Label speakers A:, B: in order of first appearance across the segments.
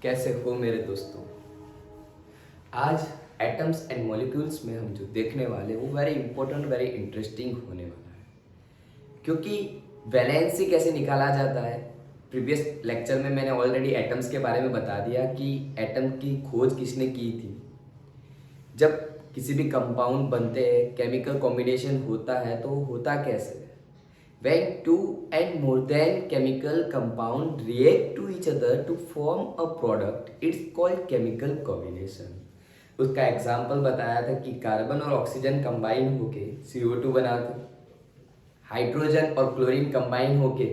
A: कैसे हो मेरे दोस्तों। आज एटम्स एंड मॉलिक्यूल्स में हम जो देखने वाले वो वेरी इंपॉर्टेंट वेरी इंटरेस्टिंग होने वाला है, क्योंकि वैलेंसी कैसे निकाला जाता है। प्रीवियस लेक्चर में मैंने ऑलरेडी एटम्स के बारे में बता दिया कि एटम की खोज किसने की थी। जब किसी भी कंपाउंड बनते हैं, केमिकल कॉम्बिनेशन होता है, तो होता कैसे? When two and more than chemical compound react to each other to form a product, it's called chemical combination. उसका एग्जाम्पल बताया था कि कार्बन और ऑक्सीजन कंबाइन होके CO2 बनाते, हाइड्रोजन और क्लोरीन कंबाइन होके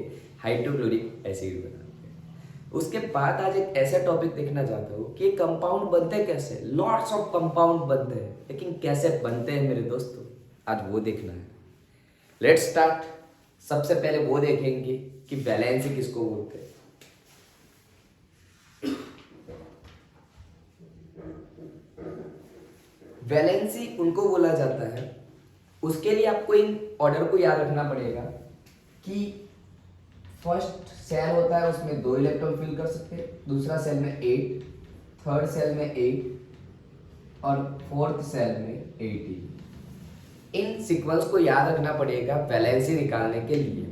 A: हाइड्रोक्लोरिक एसिड बनाते। उसके बाद आज एक ऐसा टॉपिक देखना चाहता हूँ कि कंपाउंड बनते कैसे। लॉट्स ऑफ कंपाउंड बनते हैं, लेकिन कैसे बनते हैं मेरे दोस्तों, आज वो देखना है। Let's start. सबसे पहले वो देखेंगे कि वैलेंसी किसको बोलते हैं। वैलेंसी उनको बोला जाता है, उसके लिए आपको इन ऑर्डर को याद रखना पड़ेगा कि फर्स्ट सेल होता है, उसमें 2 इलेक्ट्रॉन फिल कर सकते हैं, दूसरा सेल में 8, थर्ड सेल में 8 और फोर्थ सेल में 18। इन सीक्वेंस को याद रखना पड़ेगा वैलेंसी निकालने के लिए।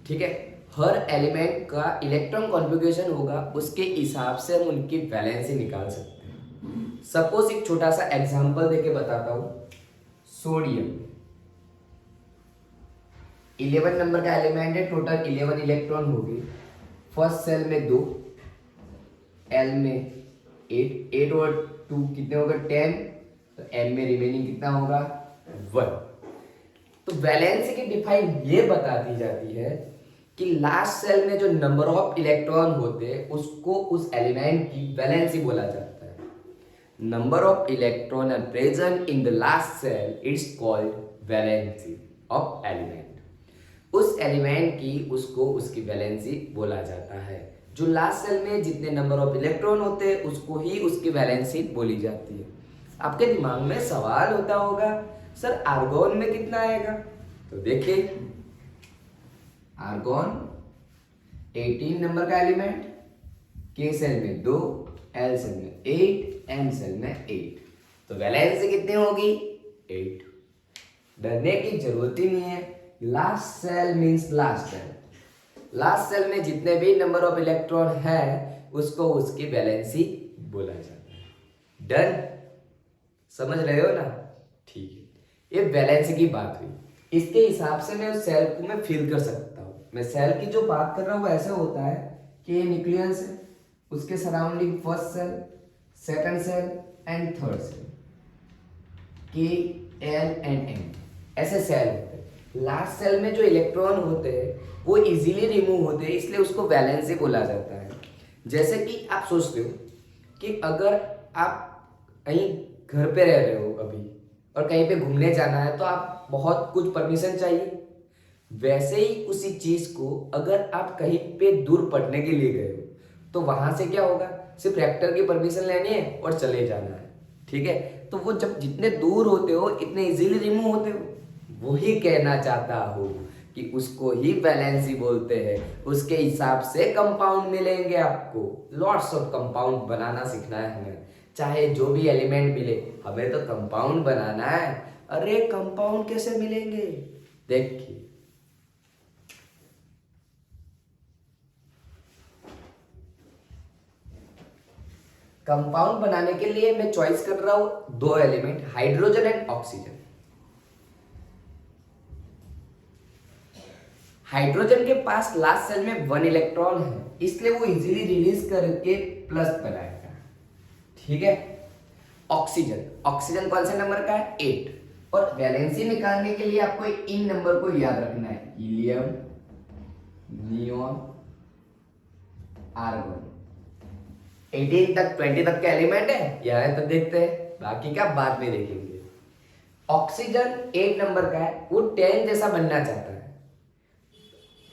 A: ठीक है, हर एलिमेंट का इलेक्ट्रॉन कॉन्फ़िगरेशन होगा, उसके हिसाब से हम उनकी वैलेंसी निकाल सकते हैं। सपोज एक छोटा सा एग्जांपल देके बताता हूं। सोडियम 11 नंबर का एलिमेंट है, टोटल 11 इलेक्ट्रॉन होगी। फर्स्ट सेल में 2, एल में 8 और 2 कितने होगा 10, तो एम में रिमेनिंग कितना होगा 1। तो वैलेंसी की डिफाइन ये बता दी जाती है कि लास्ट सेल में जो नंबर ऑफ इलेक्ट्रॉन होते हैं उसको उस एलिमेंट की वैलेंसी बोला जाता है। Number of electron are present in the last shell, it's called valency of element. उस एलिमेंट की उसको उसकी वैलेंसी बोला जाता है। जो लास्ट सेल में जितने नंबर ऑफ इलेक्ट्रॉन होते हैं उसको ही उसकी वैलेंसी बोली जाती है। आपके दिमाग में सवाल होता होगा, सर आर्गॉन में कितना आएगा? तो देखिए, आर्गॉन 18 नंबर का एलिमेंट, के सेल में 2, एल सेल में 8, एम सेल में 8, तो वैलेंसी कितनी होगी 8। डरने की जरूरत ही नहीं है। Last shell means last shell. Last shell में जितने भी नंबर ऑफ इलेक्ट्रॉन है उसको उसकी वैलेंसी बोला जाता है। डन? समझ रहे हो ना? ठीक है, ये वैलेंसी की बात हुई। इसके हिसाब से मैं उस सेल को मैं फिल कर सकता हूँ। मैं सेल की जो बात कर रहा हूँ वो ऐसे होता है कि ये न्यूक्लियस है, उसके surrounding first shell, second shell and third shell, K L and M, ऐसे सेल होते हैं। लास्ट सेल में जो इलेक्ट्रॉन होते हैं वो इजीली रिमूव होते हैं, इसलिए उसको वैलेंसी बोला जाता है। जैसे कि आप सोचते हो कि अगर आप कहीं घर पे रह रहे हो अभी और कहीं पे घूमने जाना है तो आप बहुत कुछ परमिशन चाहिए। वैसे ही उसी चीज को अगर आप कहीं पे दूर पढ़ने के लिए गए हो तो वहां से क्या होगा, सिर्फ रेक्टर की परमिशन लेनी है और चले जाना है। ठीक है, तो वो जब जितने दूर होते हो इतने इजीली रिमूव होते हो। वही कहना चाहता हूँ कि उसको ही वैलेंसी बोलते हैं। उसके हिसाब से कंपाउंड मिलेंगे आपको। लॉट्स ऑफ कंपाउंड बनाना सीखना है हमें, चाहे जो भी एलिमेंट मिले हमें तो कंपाउंड बनाना है। अरे कंपाउंड कैसे मिलेंगे? देखिए, कंपाउंड बनाने के लिए मैं चॉइस कर रहा हूं 2 element, hydrogen and oxygen. Hydrogen के पास लास्ट सेल में 1 इलेक्ट्रॉन है, इसलिए वो इजीली रिलीज करके प्लस बनाएगा। ठीक है, ऑक्सीजन कौन से नंबर का है 8, और वैलेंसी निकालने के लिए आपको इन नंबर को याद रखना है, हीलियम, नियोन, आर्गन। 18 तक 20 तक के एलिमेंट है, यहां तक देखते हैं, बाकी का बाद में देखेंगे। ऑक्सीजन 8 नंबर का है, वो 10 जैसा बनना चाहता है।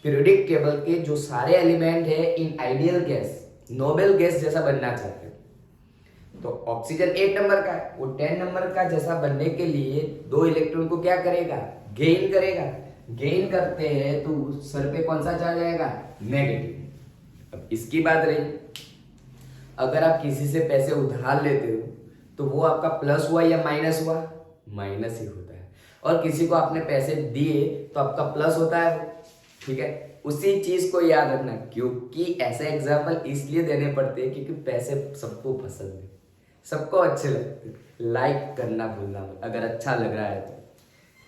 A: पीरियोडिक टेबल के जो सारे एलिमेंट है in ideal gas, noble gas जैसा बनना चाहते हैं। तो ऑक्सीजन 8 नंबर का है, वो 10 नंबर का जैसा बनने के लिए 2 इलेक्ट्रॉन को क्या करेगा, गेन करेगा। गेन करते हैं तो सर पे कौन सा चार्ज आएगा, नेगेटिव। अब इसकी बात रही, अगर आप किसी से पैसे उधार लेते हो तो वो आपका प्लस हुआ या माइनस हुआ? माइनस ही होता है। और किसी को आपने पैसे दिए तो आपका प्लस होता है वो, ठीक है। उसी चीज को याद रखना, क्योंकि ऐसे एग्जाम्पल इसलिए देने पड़ते हैं क्योंकि पैसे सबको पसंद है, सबको अच्छे लगते हैं। लाइक करना भूलना मत अगर अच्छा लग रहा है तो,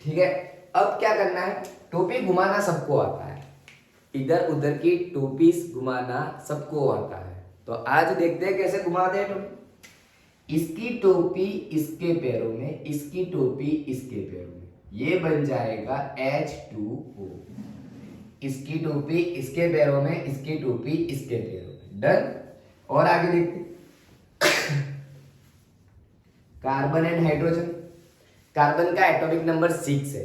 A: ठीक है। अब क्या करना है, टोपी घुमाना सबको आता है, इधर उधर की टोपी घुमाना सबको आता है। तो आज देखते हैं कैसे घुमाते हैं टोपी। इसकी टोपी इसके पैरों में, इसकी टोपी इसके पैरों में, ये बन जाएगा H2O। इसकी टोपी इसके पैरों में, इसकी टोपी इसके पैरों में, डन। और आगे देखते कार्बन एंड हाइड्रोजन। कार्बन का एटॉमिक नंबर 6 है,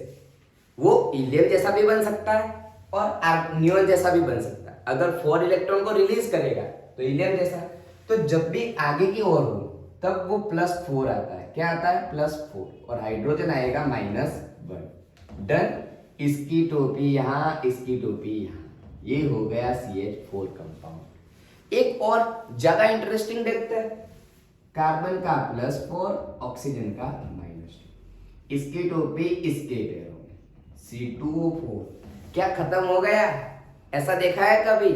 A: वो हीलियम जैसा भी बन सकता है और नियोन जैसा भी बन सकता है। अगर 4 इलेक्ट्रॉन को रिलीज करेगा तो हीलियम जैसा, तो जब भी आगे की ओर हो तब वो +4 आता है। क्या आता है? +4, और हाइड्रोजन आएगा -1, डन। इसकी टोपी यहाँ, इसकी टोपी यहाँ, ये हो गया CH4 कंपाउंड। एक और ज्यादा इंटरेस्टिंग देखते हैं, कार्बन का +4, ऑक्सीजन का -2, इसकी टोपी इसके पैरों में, C2O4। क्या खत्म हो गया? ऐसा देखा है कभी?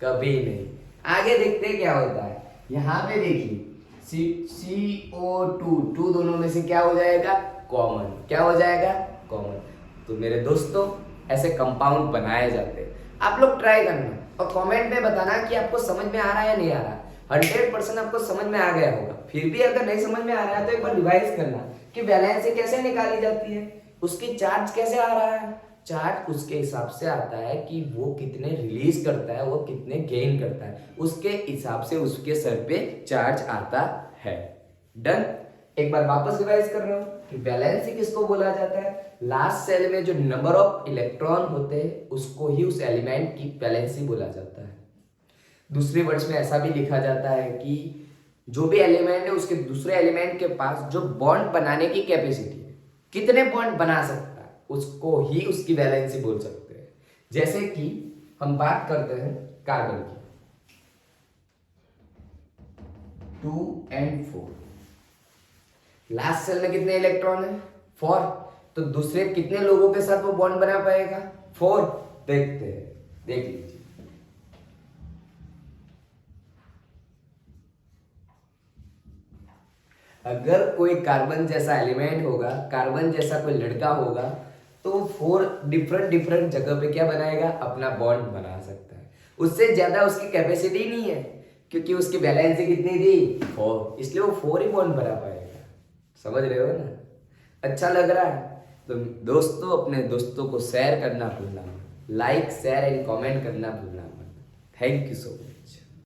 A: कभी नहीं। आगे देखते हैं क्या होता है। यहाँ पे देखिए CO2, 2 दोनों में से क्या हो जाएगा? कॉमन। क्या हो जाएगा? कॉमन। तो मेरे दोस्तों, ऐसे कंपाउंड बनाए जाते हैं। आप लोग ट्राई करना और कमेंट में बताना कि आपको समझ में आ रहा है या नहीं आ रहा। 100% आपको समझ में आ गया होगा। फिर भी अगर नहीं समझ में आ रहा है तो एक बार रिवाइज करना कि वैलेंसी कैसे निकाली जाती है, उसकी चार्ज कैसे आ रहा है। चार्ज उसके हिसाब से आता है कि वो कितने रिलीज करता है, वो कितने गेन करता है, उसके हिसाब से उसके सर पे चार्ज आता है, डन। एक बार वापस रिवाइज कर रहा हूं कि वैलेंसी किसको बोला जाता है? लास्ट सेल में जो नंबर ऑफ इलेक्ट्रॉन होते हैं उसको ही उस एलिमेंट की वैलेंसी बोला जाता है। दूसरे वर्ड्स में ऐसा भी लिखा जाता है कि जो भी एलिमेंट है उसके दूसरे एलिमेंट के पास जो बॉन्ड बनाने की कैपेसिटी है, कितने बॉन्ड बना सकता है, उसको ही उसकी वैलेंसी बोल सकते हैं। जैसे कि हम बात करते हैं कार्बन की, 2 and 4। लास्ट सेल में कितने इलेक्ट्रॉन है? 4। तो दूसरे कितने लोगों के साथ वो बॉन्ड बना पाएगा? 4। देखते हैं, देख लीजिए। अगर कोई कार्बन जैसा एलिमेंट होगा, कार्बन जैसा कोई लड़का होगा, तो 4 डिफरेंट जगह पे क्या बनाएगा? अपना बॉन्ड बना सकता है। उससे ज्यादा उसकी कैपेसिटी नहीं है, क्योंकि उसकी वैलेंसी कितनी थी? 4, इसलिए वो 4 ही बॉन्ड बना पाएगा। समझ रहे हो ना? अच्छा लग रहा है? तो दोस्तों, अपने दोस्तों को शेयर करना भूलना मत, लाइक शेयर एंड कमेंट करना भूलना मत। Thank you so much.